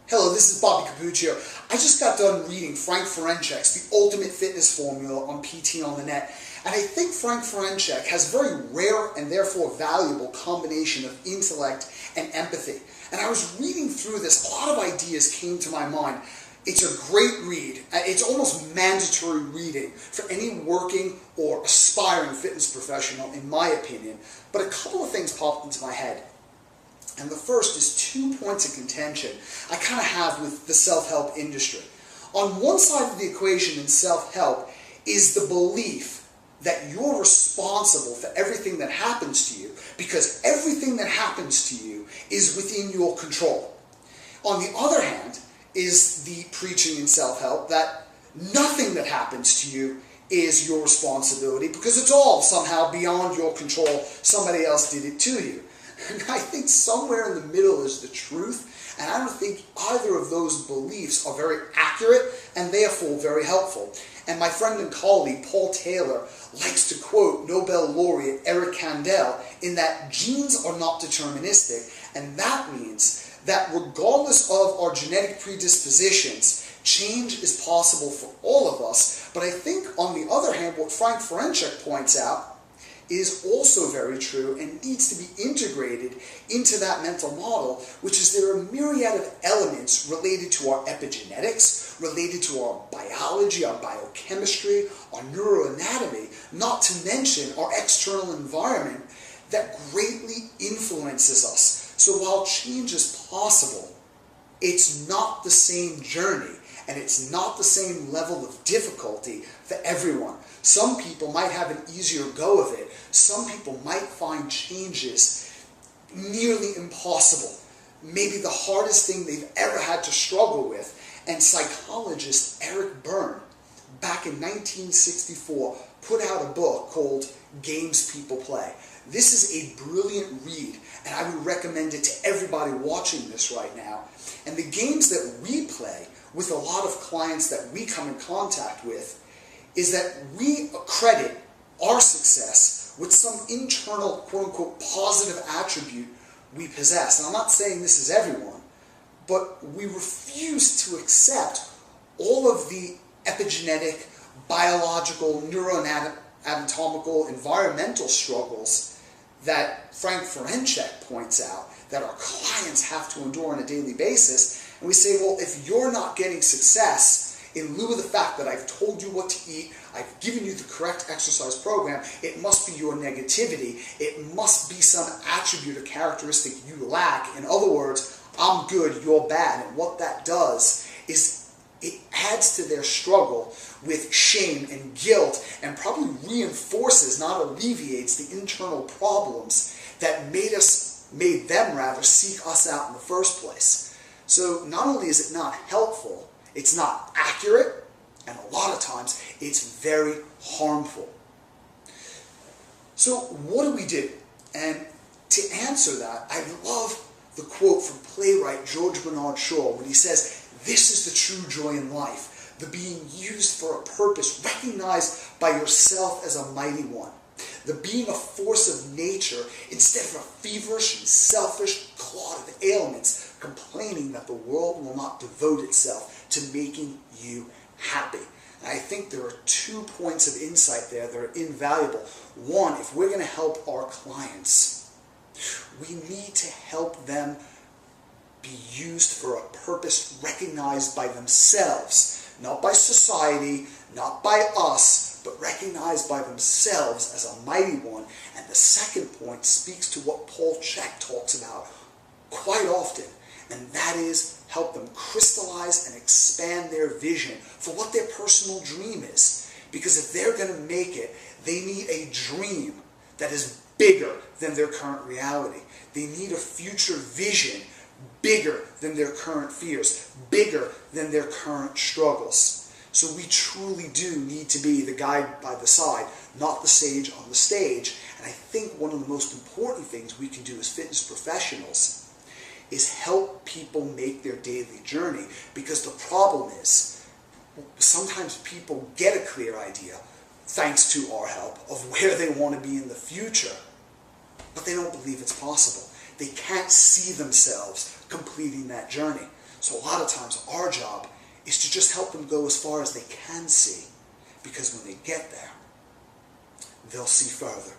Hello, this is Bobby Cappuccio. I just got done reading Frank Ferenczak's The Ultimate Fitness Formula on PTontheNet, and I think Frank Ferenczak has a very rare and therefore valuable combination of intellect and empathy. And I was reading through this, a lot of ideas came to my mind. It's a great read. It's almost mandatory reading for any working or aspiring fitness professional, in my opinion. But a couple of things popped into my head. And the first is 2 points of contention I kind of have with the self-help industry. On one side of the equation in self-help is the belief that you're responsible for everything that happens to you because everything that happens to you is within your control. On the other hand is the preaching in self-help that nothing that happens to you is your responsibility because it's all somehow beyond your control. Somebody else did it to you. And I think somewhere in the middle is the truth, and I don't think either of those beliefs are very accurate and therefore very helpful. And my friend and colleague Paul Taylor likes to quote Nobel laureate Eric Kandel in that genes are not deterministic, and that means that regardless of our genetic predispositions, change is possible for all of us. But I think on the other hand, what Frank Ferenczak points out is also very true and needs to be integrated into that mental model, which is there are a myriad of elements related to our epigenetics, related to our biology, our biochemistry, our neuroanatomy, not to mention our external environment that greatly influences us. So while change is possible, it's not the same journey and it's not the same level of difficulty for everyone. Some people might have an easier go of it. Some people might find changes nearly impossible. Maybe the hardest thing they've ever had to struggle with. And psychologist Eric Berne, back in 1964, put out a book called Games People Play. This is a brilliant read, and I would recommend it to everybody watching this right now. And the games that we play with a lot of clients that we come in contact with is that we credit our success with some internal, quote-unquote, positive attribute we possess. And I'm not saying this is everyone, but we refuse to accept all of the epigenetic, biological, neuroanatomical, environmental struggles that Frank Ferenczak points out that our clients have to endure on a daily basis. And we say, well, if you're not getting success in lieu of the fact that I've told you what to eat, I've given you the correct exercise program, it must be your negativity. It must be some attribute or characteristic you lack. In other words, I'm good, you're bad. And what that does is it adds to their struggle with shame and guilt and probably reinforces, not alleviates, the internal problems that made them rather seek us out in the first place. So not only is it not helpful, it's not accurate, and a lot of times it's very harmful. So what do we do? And to answer that, I love the quote from playwright George Bernard Shaw when he says, "This is the true joy in life, the being used for a purpose, recognized by yourself as a mighty one. The being a force of nature instead of a feverish and selfish clod of ailments, complaining that the world will not devote itself to making you happy." And I think there are 2 points of insight there that are invaluable. One, if we're going to help our clients, we need to help them be used for a purpose recognized by themselves, not by society, not by us, but recognized by themselves as a mighty one. And the second point speaks to what Paul Chek talks about quite often, and that is help them crystallize and expand their vision for what their personal dream is. Because if they're going to make it, they need a dream that is bigger than their current reality. They need a future vision bigger than their current fears, bigger than their current struggles. So we truly do need to be the guide by the side, not the sage on the stage. And I think one of the most important things we can do as fitness professionals is help people make their daily journey. Because the problem is, sometimes people get a clear idea, thanks to our help, of where they want to be in the future, but they don't believe it's possible. They can't see themselves completing that journey. So a lot of times our job is to just help them go as far as they can see, because when they get there, they'll see further.